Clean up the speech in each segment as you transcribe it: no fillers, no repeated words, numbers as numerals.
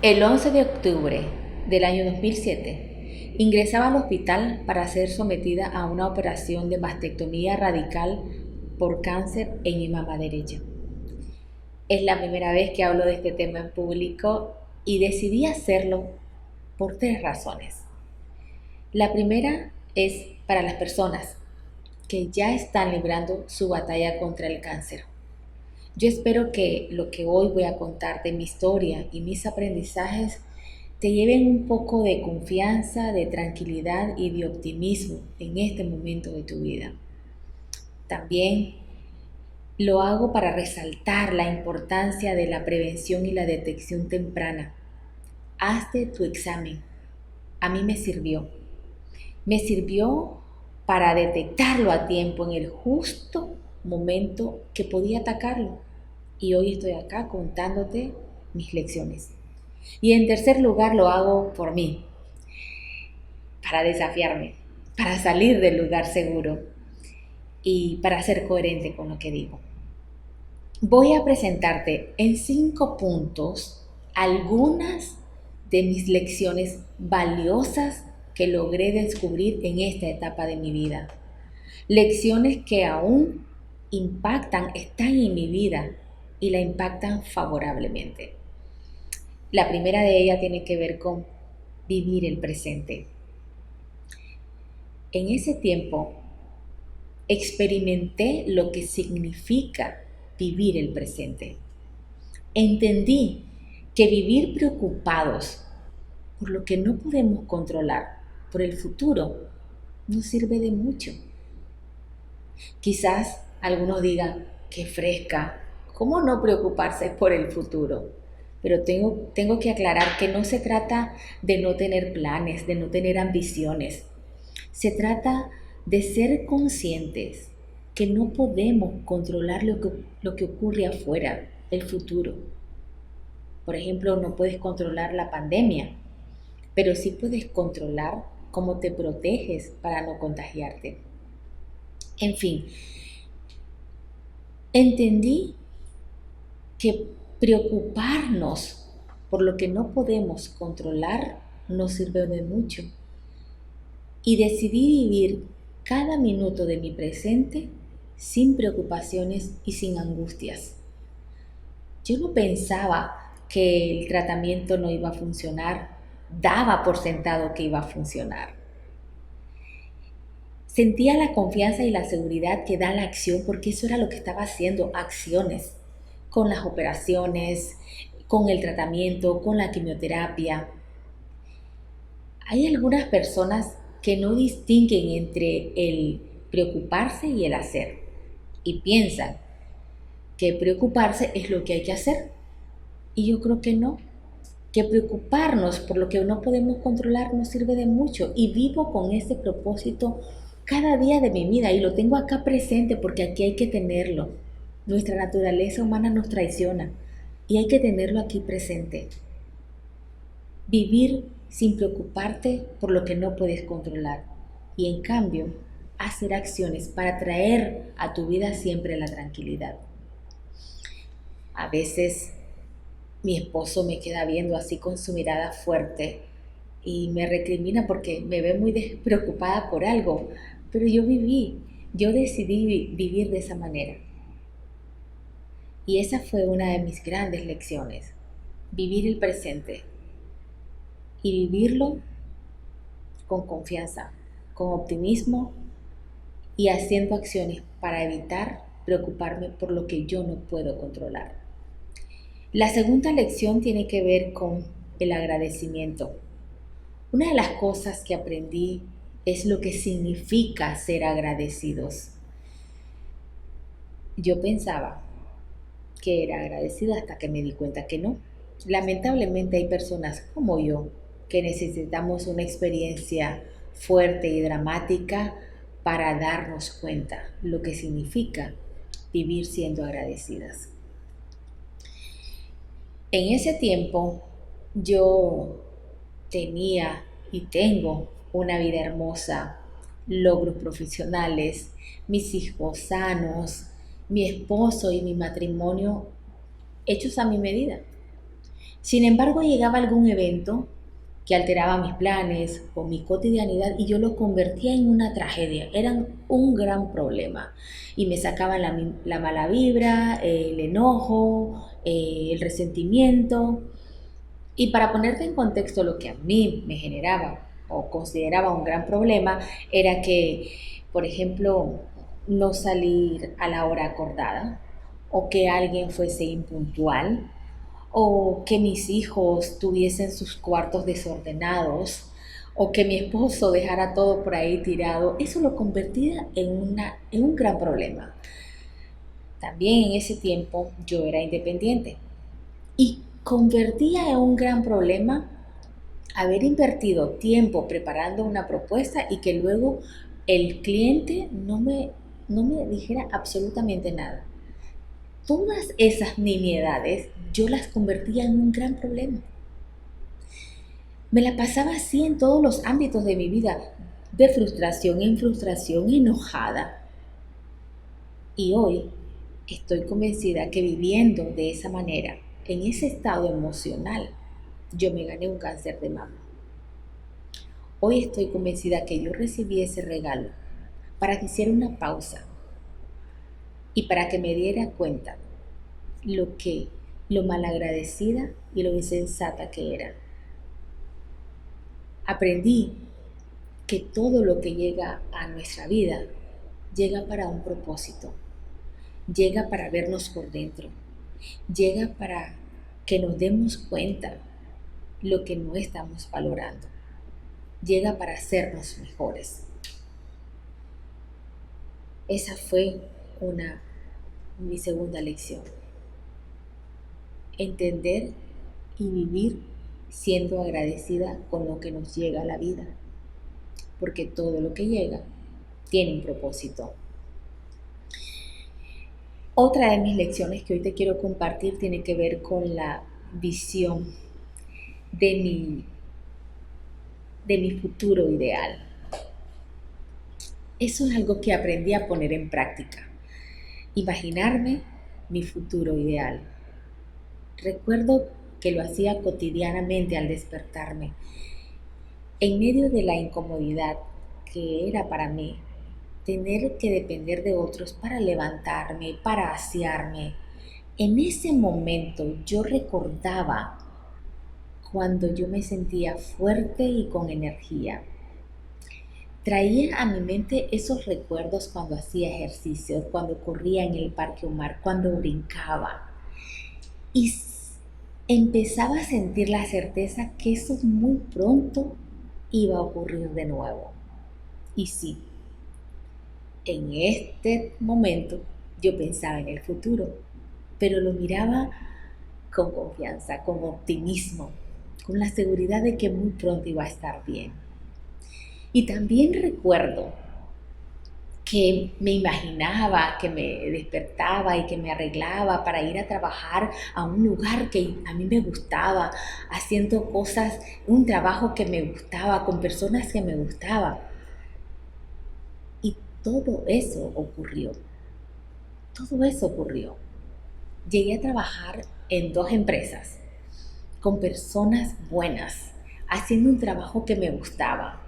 El 11 de octubre del año 2007, ingresaba al hospital para ser sometida a una operación de mastectomía radical por cáncer en mi mama derecha. Es la primera vez que hablo de este tema en público y decidí hacerlo por 3 razones. La primera es para las personas que ya están librando su batalla contra el cáncer. Yo espero que lo que hoy voy a contar de mi historia y mis aprendizajes te lleven un poco de confianza, de tranquilidad y de optimismo en este momento de tu vida. También lo hago para resaltar la importancia de la prevención y la detección temprana. Hazte tu examen. A mí me sirvió. Me sirvió para detectarlo a tiempo en el justo momento que podía atacarlo. Y hoy estoy acá contándote mis lecciones. Y en tercer lugar lo hago por mí, para desafiarme, para salir del lugar seguro y para ser coherente con lo que digo. Voy a presentarte en 5 puntos algunas de mis lecciones valiosas que logré descubrir en esta etapa de mi vida. Lecciones que aún impactan, están en mi vida y la impactan favorablemente. La primera de ellas tiene que ver con vivir el presente. En ese tiempo experimenté lo que significa vivir el presente. Entendí que vivir preocupados por lo que no podemos controlar, por el futuro, no sirve de mucho. Quizás algunos digan, qué fresca, ¿cómo no preocuparse por el futuro? Pero tengo que aclarar que no se trata de no tener planes, de no tener ambiciones. Se trata de ser conscientes que no podemos controlar lo que ocurre afuera, el futuro. Por ejemplo, no puedes controlar la pandemia, pero sí puedes controlar cómo te proteges para no contagiarte. En fin, entendí que preocuparnos por lo que no podemos controlar no sirve de mucho. Y decidí vivir cada minuto de mi presente sin preocupaciones y sin angustias. Yo no pensaba que el tratamiento no iba a funcionar, daba por sentado que iba a funcionar. Sentía la confianza y la seguridad que da la acción porque eso era lo que estaba haciendo, acciones, con las operaciones, con el tratamiento, con la quimioterapia. Hay algunas personas que no distinguen entre el preocuparse y el hacer y piensan que preocuparse es lo que hay que hacer. Y yo creo que no, que preocuparnos por lo que no podemos controlar no sirve de mucho y vivo con ese propósito cada día de mi vida y lo tengo acá presente porque aquí hay que tenerlo. Nuestra naturaleza humana nos traiciona y hay que tenerlo aquí presente. Vivir sin preocuparte por lo que no puedes controlar y en cambio hacer acciones para traer a tu vida siempre la tranquilidad. A veces mi esposo me queda viendo así con su mirada fuerte y me recrimina porque me ve muy preocupada por algo, pero yo decidí vivir de esa manera. Y esa fue una de mis grandes lecciones, vivir el presente y vivirlo con confianza, con optimismo y haciendo acciones para evitar preocuparme por lo que yo no puedo controlar. La segunda lección tiene que ver con el agradecimiento. Una de las cosas que aprendí es lo que significa ser agradecidos. Yo pensaba que era agradecida hasta que me di cuenta que no. Lamentablemente hay personas como yo que necesitamos una experiencia fuerte y dramática para darnos cuenta lo que significa vivir siendo agradecidas. En ese tiempo yo tenía y tengo una vida hermosa, logros profesionales, mis hijos sanos, mi esposo y mi matrimonio hechos a mi medida. Sin embargo, llegaba algún evento que alteraba mis planes o mi cotidianidad y yo lo convertía en una tragedia. Eran un gran problema y me sacaban la mala vibra, el enojo, el resentimiento. Y para ponerte en contexto, lo que a mí me generaba o consideraba un gran problema era que, por ejemplo, no salir a la hora acordada o que alguien fuese impuntual o que mis hijos tuviesen sus cuartos desordenados o que mi esposo dejara todo por ahí tirado. Eso lo convertía en un gran problema. También en ese tiempo yo era independiente y convertía en un gran problema haber invertido tiempo preparando una propuesta y que luego el cliente no me dijera absolutamente nada. Todas esas nimiedades yo las convertía en un gran problema. Me la pasaba así en todos los ámbitos de mi vida, de frustración en frustración, enojada. Y hoy estoy convencida que viviendo de esa manera, en ese estado emocional, yo me gané un cáncer de mama. Hoy estoy convencida que yo recibí ese regalo para que hiciera una pausa y para que me diera cuenta lo que, lo malagradecida y lo insensata que era. Aprendí que todo lo que llega a nuestra vida llega para un propósito, llega para vernos por dentro, llega para que nos demos cuenta lo que no estamos valorando, llega para hacernos mejores. Esa fue mi segunda lección. Entender y vivir siendo agradecida con lo que nos llega a la vida, porque todo lo que llega tiene un propósito. Otra de mis lecciones que hoy te quiero compartir tiene que ver con la visión de mi futuro ideal. Eso es algo que aprendí a poner en práctica. Imaginarme mi futuro ideal. Recuerdo que lo hacía cotidianamente al despertarme. En medio de la incomodidad que era para mí tener que depender de otros para levantarme, para asearme, en ese momento yo recordaba cuando yo me sentía fuerte y con energía. Traía a mi mente esos recuerdos cuando hacía ejercicio, cuando corría en el Parque Omar, cuando brincaba. Y empezaba a sentir la certeza que eso muy pronto iba a ocurrir de nuevo. Y sí, en este momento yo pensaba en el futuro, pero lo miraba con confianza, con optimismo, con la seguridad de que muy pronto iba a estar bien. Y también recuerdo que me imaginaba, que me despertaba y que me arreglaba para ir a trabajar a un lugar que a mí me gustaba, haciendo cosas, un trabajo que me gustaba, con personas que me gustaban. Y todo eso ocurrió. Todo eso ocurrió. Llegué a trabajar en 2 empresas, con personas buenas, haciendo un trabajo que me gustaba,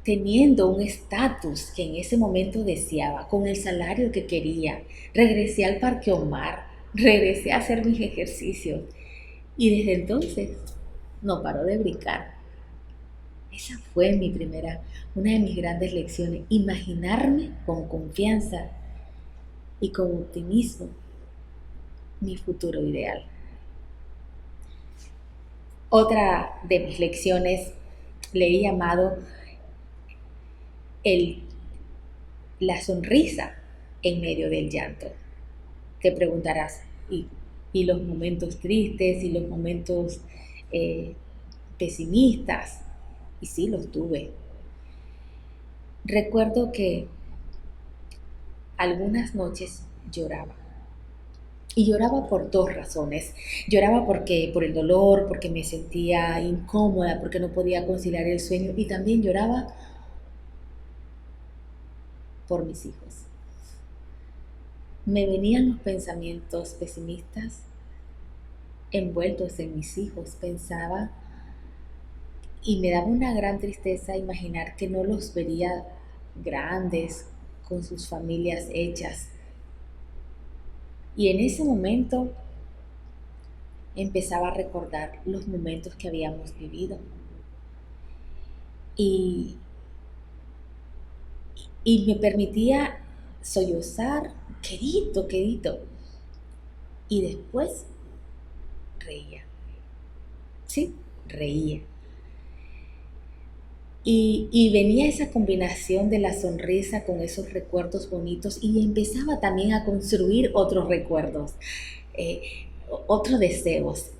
teniendo un estatus que en ese momento deseaba, con el salario que quería. Regresé al Parque Omar, regresé a hacer mis ejercicios y desde entonces no paro de brincar. Esa fue una de mis grandes lecciones, imaginarme con confianza y con optimismo mi futuro ideal. Otra de mis lecciones le he llamado la sonrisa en medio del llanto. Te preguntarás, ¿y los momentos tristes y los momentos pesimistas? Y sí, los tuve. Recuerdo que algunas noches lloraba. Y lloraba por 2 razones. Lloraba por el dolor, porque me sentía incómoda, porque no podía conciliar el sueño. Y también lloraba por mis hijos. Me venían los pensamientos pesimistas envueltos en mis hijos. Pensaba y me daba una gran tristeza imaginar que no los vería grandes, con sus familias hechas. Y en ese momento empezaba a recordar los momentos que habíamos vivido. Y, y me permitía sollozar, quedito, quedito. Y después reía. Sí, reía. Y venía esa combinación de la sonrisa con esos recuerdos bonitos y empezaba también a construir otros recuerdos, eh, otros deseos.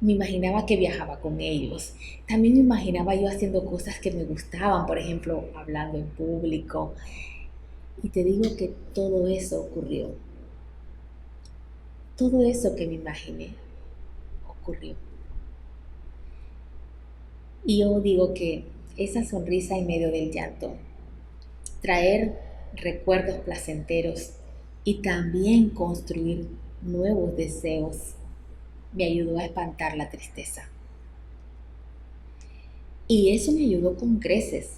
Me imaginaba que viajaba con ellos. También me imaginaba yo haciendo cosas que me gustaban, por ejemplo, hablando en público. Y te digo que todo eso ocurrió. Todo eso que me imaginé ocurrió. Y yo digo que esa sonrisa en medio del llanto, traer recuerdos placenteros y también construir nuevos deseos, me ayudó a espantar la tristeza. Y eso me ayudó con creces,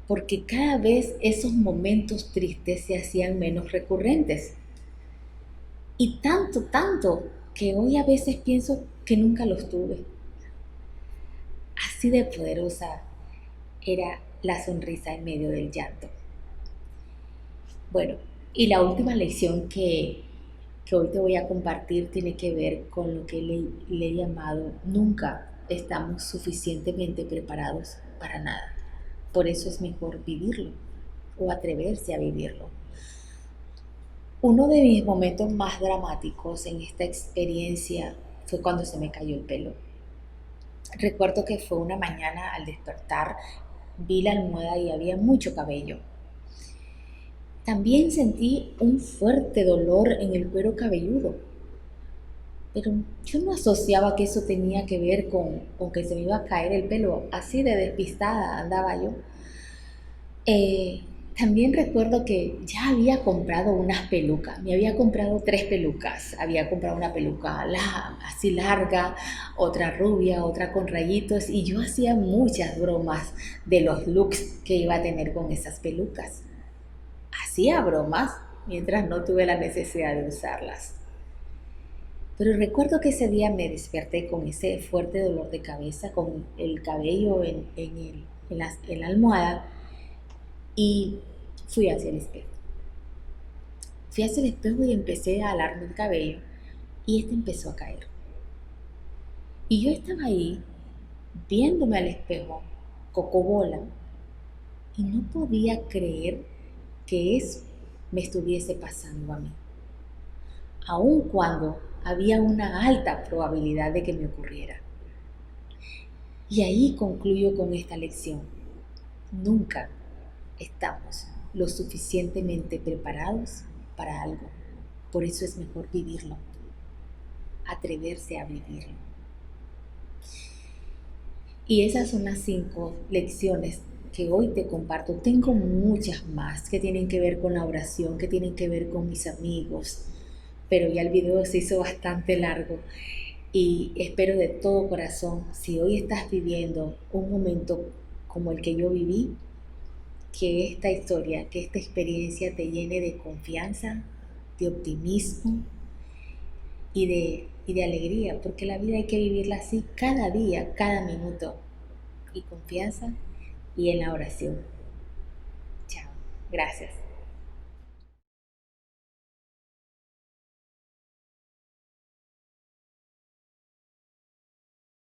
porque cada vez esos momentos tristes se hacían menos recurrentes. Y tanto, tanto, que hoy a veces pienso que nunca los tuve. Así de poderosa era la sonrisa en medio del llanto. Bueno, y la última lección que hoy te voy a compartir tiene que ver con lo que le he llamado nunca estamos suficientemente preparados para nada. Por eso es mejor vivirlo o atreverse a vivirlo. Uno de mis momentos más dramáticos en esta experiencia fue cuando se me cayó el pelo. Recuerdo que fue una mañana al despertar, vi la almohada y había mucho cabello. También sentí un fuerte dolor en el cuero cabelludo, pero yo no asociaba que eso tenía que ver con que se me iba a caer el pelo, así de despistada andaba yo. También recuerdo que ya había comprado unas pelucas, me había comprado 3 pelucas, había comprado una peluca así larga, otra rubia, otra con rayitos y yo hacía muchas bromas de los looks que iba a tener con esas pelucas. Hacía bromas mientras no tuve la necesidad de usarlas. Pero recuerdo que ese día me desperté con ese fuerte dolor de cabeza, con el cabello en la almohada y fui hacia el espejo. Fui hacia el espejo y empecé a alarme el cabello y este empezó a caer. Y yo estaba ahí viéndome al espejo, cocobola, y no podía creer que eso me estuviese pasando a mí, aun cuando había una alta probabilidad de que me ocurriera. Y ahí concluyo con esta lección. Nunca estamos lo suficientemente preparados para algo. Por eso es mejor vivirlo, atreverse a vivirlo. Y esas son las 5 lecciones que hoy te comparto. Tengo muchas más que tienen que ver con la oración, que tienen que ver con mis amigos, pero ya el video se hizo bastante largo y espero de todo corazón, si hoy estás viviendo un momento como el que yo viví, que esta historia, que esta experiencia te llene de confianza, de optimismo y de alegría, porque la vida hay que vivirla así cada día, cada minuto, y confianza y en la oración. Chao, gracias.